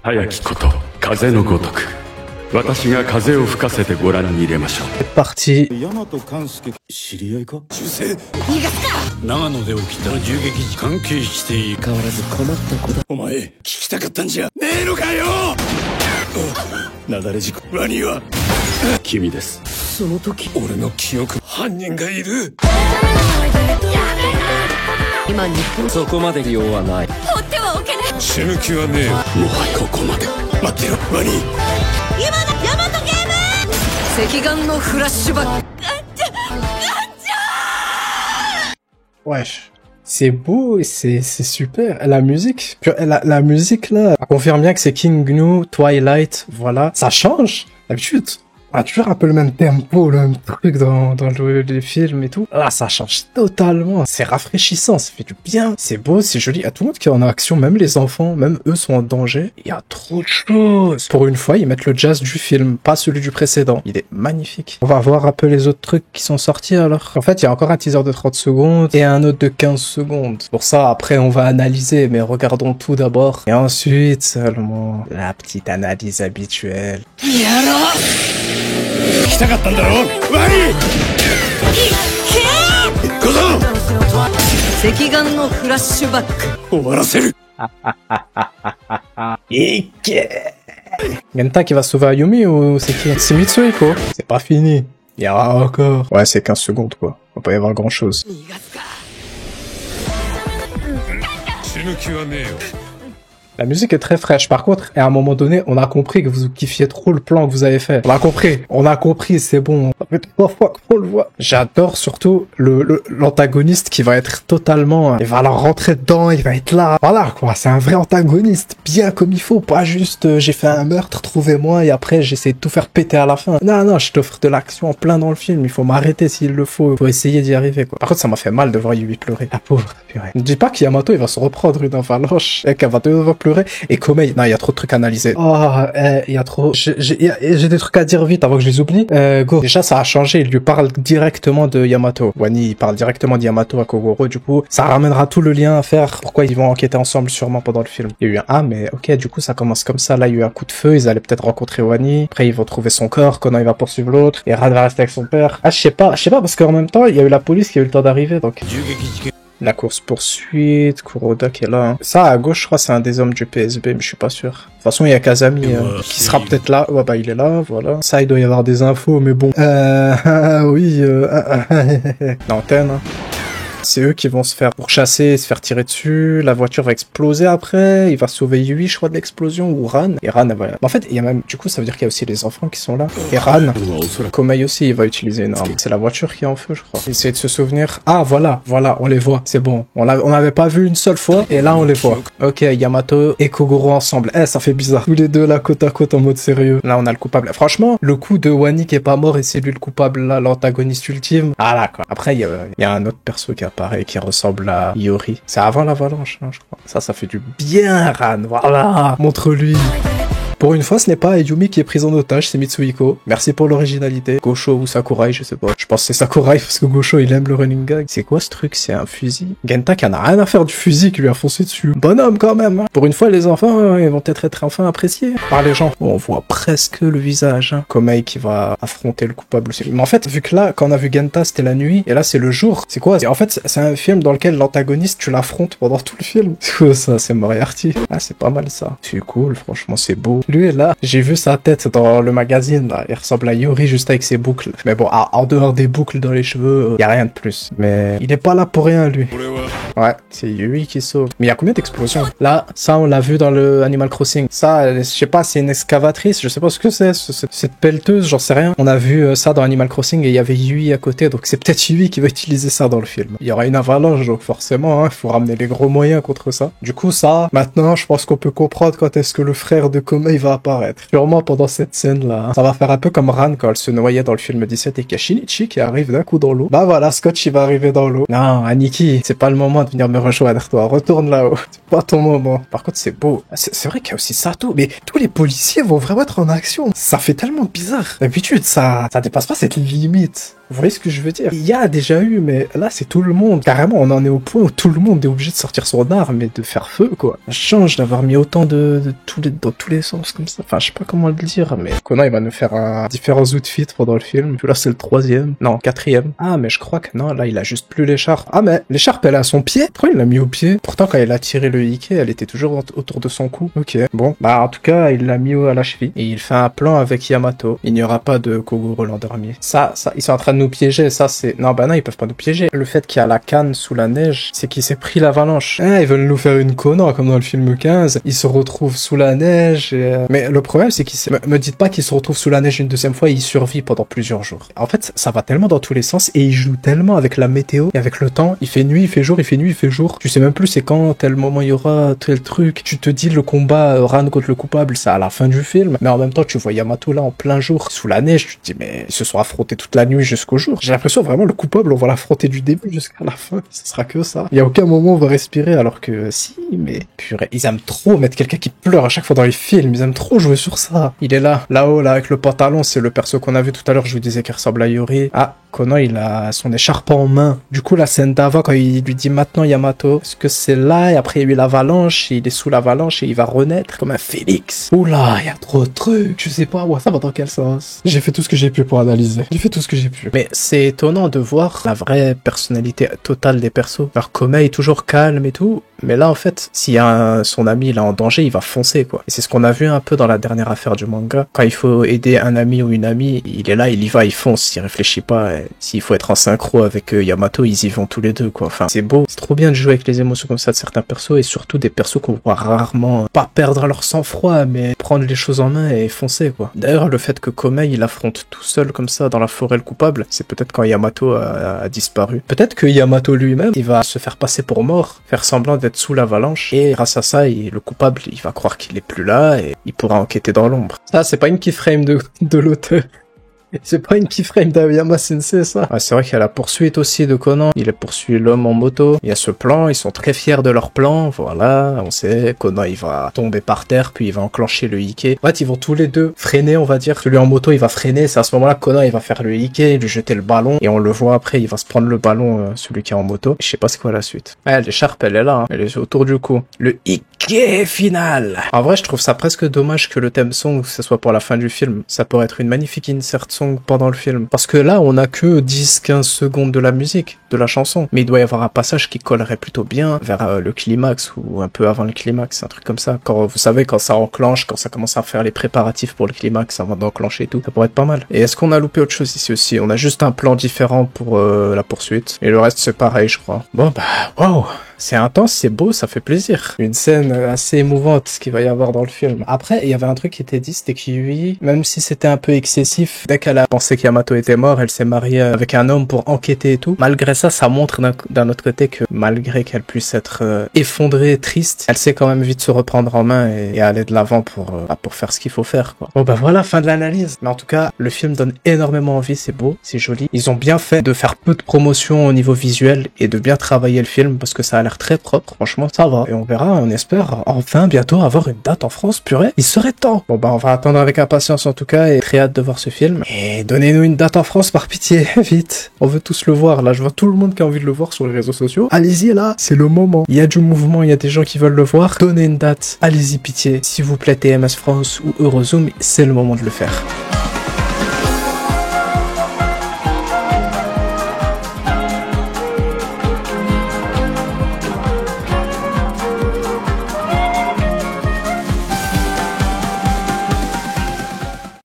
早きこと、風のごとく。私が風を吹かせてご覧に入れましょう。C'est parti. 大和勘介、知り合いか？銃声。逃がすか。長野で起きた銃撃事関係している。変わらず困った子だ。お前、聞きたかったんじゃねえのかよ。雪崩事故、ワニは君です。その時、俺の記憶、犯人がいる。今日本そこまで用はない。放ってはおけない。死ぬ気はねえ。もはやここまで。待ってろ、ワニ。今だ、ヤマトゲーム。赤眼のフラッシュバック。Wesh. C'est beau, c'est super. La musique, la musique là, ça confirme bien que c'est King Gnu, Twilight, voilà. Ça change. D'habitude, on a toujours un peu le même tempo, le même truc dans les films et tout. Là, ça change totalement. C'est rafraîchissant, ça fait du bien. C'est beau, c'est joli. Il y a tout le monde qui est en action, même les enfants, même eux sont en danger. Il y a trop de choses. Pour une fois, ils mettent le jazz du film, pas celui du précédent. Il est magnifique. On va voir un peu les autres trucs qui sont sortis alors. En fait, il y a encore un teaser de 30 secondes et un autre de 15 secondes. Pour ça, après, on va analyser, mais regardons tout d'abord. Et ensuite, seulement, la petite analyse habituelle. 聞きたかったんだろ、ワニ。小僧。赤眼のフラッシュバック。終わらせる。Genta qui va sauver Ayumi ou c'est qui? C'est Mitsuhiko. C'est pas fini. Il y aura encore. Ouais, c'est 15 secondes quoi. Va pas y avoir grand chose. 死ぬ気はねえよ。 La musique est très fraîche. Par contre, à un moment donné, on a compris que vous kiffiez trop le plan que vous avez fait. On a compris, c'est bon. Ça fait 3 fois qu'on le voit. J'adore surtout l'antagoniste qui va être totalement, il va leur rentrer dedans, il va être là. Voilà, quoi. C'est un vrai antagoniste. Bien comme il faut. Pas juste, j'ai fait un meurtre, trouvez-moi, et après, j'essaie de tout faire péter à la fin. Non, non, je t'offre de l'action en plein dans le film. Il faut m'arrêter s'il le faut. Il faut essayer d'y arriver, quoi. Par contre, ça m'a fait mal de voir Yui pleurer. La pauvre, purée. Ne dis pas qu'Yamato, il va se reprendre une avalanche. Et qu'Yamato va pleurer. Et Komei, non, il y a trop de trucs à analyser. Oh, il y a trop... J'ai des trucs à dire vite avant que je les oublie. Go. Déjà, ça a changé. Il lui parle directement de Yamato. Wani, il parle directement de Yamato à Kogoro. Du coup, ça ramènera tout le lien à faire. Pourquoi ils vont enquêter ensemble sûrement pendant le film. Il y a eu un A, mais ok, du coup, ça commence comme ça. Là, il y a eu un coup de feu. Ils allaient peut-être rencontrer Wani. Après, ils vont trouver son corps. Conan, il va poursuivre l'autre. Et Ran va rester avec son père. Ah, je sais pas, parce qu'en même temps, il y a eu la police qui a eu le temps d'arriver, donc... La course-poursuite, Kuroda qui est là. Hein. Ça, à gauche, je crois, c'est un des hommes du PSB, mais je suis pas sûr. De toute façon, il y a Kazami qui sera peut-être là. Ouais, bah, il est là, voilà. Ça, il doit y avoir des infos, mais bon. Oui, l'antenne, hein. C'est eux qui vont se faire pourchasser, se faire tirer dessus. La voiture va exploser après. Il va sauver Yui, je crois, de l'explosion, ou Ran. Et Ran, voilà. En fait, il y a même, du coup, ça veut dire qu'il y a aussi les enfants qui sont là. Et Ran, Komei aussi, il va utiliser une arme. C'est la voiture qui est en feu, je crois. Essayez de se souvenir. Ah, voilà, on les voit. C'est bon. On n'avait pas vu une seule fois. Et là, on les voit. Ok, Yamato et Kogoro ensemble. Ça fait bizarre. Tous les deux là, côte à côte, en mode sérieux. Là, on a le coupable. Franchement, le coup de Wani qui est pas mort et c'est lui le coupable, là, l'antagoniste ultime. Ah là, quoi. Après, il y a un autre perso qui apparaît qui ressemble à Iori. C'est avant l'avalanche, hein, je crois. Ça fait du bien, Ran. Voilà. Montre-lui. Pour une fois, ce n'est pas Ayumi qui est prise en otage, c'est Mitsuhiko. Merci pour l'originalité. Gosho ou Sakurai, je sais pas. Je pense que c'est Sakurai parce que Gosho, il aime le running gag. C'est quoi ce truc? C'est un fusil? Genta qui en a rien à faire du fusil qui lui a foncé dessus. Bonhomme quand même. Hein. Pour une fois, les enfants, ils vont peut-être être enfin appréciés par les gens. Bon, on voit presque le visage. Hein. Komei qui va affronter le coupable aussi. Mais en fait, vu que là, quand on a vu Genta, c'était la nuit, et là, c'est le jour. C'est quoi? En fait, c'est un film dans lequel l'antagoniste, tu l'affrontes pendant tout le film. C'est quoi ça? C'est Moriarty. Ah, c'est pas mal ça. C'est cool, franchement, c'est beau. Lui est là, j'ai vu sa tête dans le magazine, là. Il ressemble à Yori juste avec ses boucles. Mais bon, en dehors des boucles dans les cheveux, y a rien de plus. Mais il est pas là pour rien, lui. Ouais, c'est Yuri qui sauve. Mais il y a combien d'explosions? Là, ça, on l'a vu dans le Animal Crossing. Ça, je sais pas, c'est une excavatrice, je sais pas ce que c'est, cette pelleteuse, j'en sais rien. On a vu ça dans Animal Crossing et il y avait Yui à côté, donc c'est peut-être Yui qui va utiliser ça dans le film. Il y aura une avalanche, donc forcément, il faut ramener les gros moyens contre ça. Du coup, ça, maintenant, je pense qu'on peut comprendre quand est-ce que le frère de Komei va apparaître. Sûrement pendant cette scène-là. Ça va faire un peu comme Ran quand elle se noyait dans le film 17 et qu'il y a Shinichi qui arrive d'un coup dans l'eau. Bah voilà, Scotch il va arriver dans l'eau. Non, Aniki, c'est pas le moment de venir me rejoindre toi. Retourne là-haut. C'est pas ton moment. Par contre, c'est beau. C'est vrai qu'il y a aussi Sato, mais tous les policiers vont vraiment être en action. Ça fait tellement bizarre. D'habitude, ça dépasse pas cette limite. Vous voyez ce que je veux dire? Il y a déjà eu, mais là, c'est tout le monde. Carrément, on en est au point où tout le monde est obligé de sortir son arme et de faire feu, quoi. Ça change d'avoir mis autant dans tous les sens comme ça. Enfin, je sais pas comment le dire, mais Conan, il va nous faire différents outfits pendant le film. Puis là, c'est le 3e. Non, 4e. Ah, mais je crois que non, là, il a juste plus l'écharpe. Ah, mais l'écharpe, elle est à son pied. Pourquoi il l'a mis au pied? Pourtant, quand il a tiré le Ike, elle était toujours autour de son cou. Ok. Bon. Bah, en tout cas, il l'a mis à la cheville. Et il fait un plan avec Yamato. Il n'y aura pas de Kogoro l'endormi. Ça, ils sont en train de nous piéger. Ça, c'est... Non, bah non, ils peuvent pas nous piéger. Le fait qu'il y a la canne sous la neige, c'est qu'il s'est pris l'avalanche. Ah, ils veulent nous faire une Conan, comme dans le film 15. Il se retrouve sous la neige. Mais le problème, c'est qu'il me dites pas qu'il se retrouve sous la neige une deuxième fois et il survit pendant plusieurs jours. En fait, ça va tellement dans tous les sens et il joue tellement avec la météo et avec le temps. Il fait nuit, il fait jour, il fait nuit, il fait jour. Tu sais même plus c'est quand, tel moment il y aura tel truc. Tu te dis le combat Ran contre le coupable, c'est à la fin du film. Mais en même temps, tu vois Yamato là en plein jour, sous la neige. Tu te dis, mais ils se sont affrontés toute la nuit jusqu'au jour. J'ai l'impression vraiment le coupable, on va l'affronter du début jusqu'à la fin. Ce sera que ça. Il y a aucun moment où on va respirer alors que si, mais purée. Ils aiment trop mettre quelqu'un qui pleure à chaque fois dans les films. Ils aiment trop jouer sur ça. Il est là, là-haut, là, avec le pantalon. C'est le perso qu'on a vu tout à l'heure. Je vous disais qu'il ressemble à Yori. Ah, Conan, il a son écharpe en main. Du coup, la scène d'avant, quand il lui dit maintenant Yamato, est-ce que c'est là? Et après, il y a eu l'avalanche. Il est sous l'avalanche et il va renaître comme un phénix. Oula, il y a trop de trucs. Je sais pas, moi, ça va dans quel sens? J'ai fait tout ce que j'ai pu pour analyser. J'ai fait tout ce que j'ai pu. Mais c'est étonnant de voir la vraie personnalité totale des persos. Alors, Kome est toujours calme et tout. Mais là, en fait, s'il y a son ami, il est en danger, il va foncer, quoi. Et c'est ce qu'on a vu un peu dans la dernière affaire du manga. Quand il faut aider un ami ou une amie, il est là, il y va, il fonce, il réfléchit pas. S'il faut être en synchro avec Yamato, ils y vont tous les deux, quoi. Enfin, c'est beau. C'est trop bien de jouer avec les émotions comme ça de certains persos, et surtout des persos qu'on voit rarement pas perdre leur sang-froid, mais prendre les choses en main et foncer, quoi. D'ailleurs, le fait que Komei, il affronte tout seul comme ça dans la forêt le coupable, c'est peut-être quand Yamato a disparu. Peut-être que Yamato lui-même, il va se faire passer pour mort, faire semblant d'être sous l'avalanche, et grâce à ça, le coupable, il va croire qu'il est plus là, et il pourra enquêter dans l'ombre. Ça, c'est pas une keyframe de l'auteur. C'est pas une keyframe d'Aoyama Sensei, ça. Ouais, c'est vrai qu'il y a la poursuite aussi de Conan. Il a poursuivi l'homme en moto. Il y a ce plan, ils sont très fiers de leur plan. Voilà, on sait, Conan, il va tomber par terre, puis il va enclencher le Ike. En fait, ils vont tous les deux freiner, on va dire. Celui en moto, il va freiner. C'est à ce moment-là que Conan, il va faire le Ike, lui jeter le ballon. Et on le voit après, il va se prendre le ballon, celui qui est en moto. Je sais pas c'est quoi la suite. Ouais, l'écharpe, elle est là, hein. Elle est autour du cou. Le Ike final. En vrai, je trouve ça presque dommage que le thème song, ce soit pour la fin du film. Ça pourrait être une magnifique insert song pendant le film. Parce que là, on a que 10-15 secondes de la musique, de la chanson. Mais il doit y avoir un passage qui collerait plutôt bien vers le climax ou un peu avant le climax, un truc comme ça. Quand, vous savez, quand ça enclenche, quand ça commence à faire les préparatifs pour le climax avant d'enclencher et tout, ça pourrait être pas mal. Et est-ce qu'on a loupé autre chose ici aussi? On a juste un plan différent pour la poursuite. Et le reste, c'est pareil, je crois. Bon, bah, waouh! C'est intense, c'est beau, ça fait plaisir. Une scène assez émouvante, ce qu'il va y avoir dans le film. Après, il y avait un truc qui était dit, c'était qu'Yui, même si c'était un peu excessif, dès qu'elle a pensé qu'Yamato était mort, elle s'est mariée avec un homme pour enquêter et tout. Malgré ça, ça montre d'un autre côté que malgré qu'elle puisse être effondrée, triste, elle sait quand même vite se reprendre en main et aller de l'avant pour faire ce qu'il faut faire, quoi. Bon bah voilà, fin de l'analyse. Mais en tout cas, le film donne énormément envie, c'est beau, c'est joli. Ils ont bien fait de faire peu de promotion au niveau visuel et de bien travailler le film parce que ça a l'air très propre, franchement ça va. Et on verra, on espère enfin bientôt avoir une date en France, purée. Il serait temps. Bon bah on va attendre avec impatience en tout cas et très hâte de voir ce film. Et donnez-nous une date en France par pitié, vite. On veut tous le voir là, je vois tout le monde qui a envie de le voir sur les réseaux sociaux. Allez-y là, c'est le moment. Il y a du mouvement, il y a des gens qui veulent le voir. Donnez une date, allez-y pitié. S'il vous plaît TMS France ou Eurozoom, c'est le moment de le faire.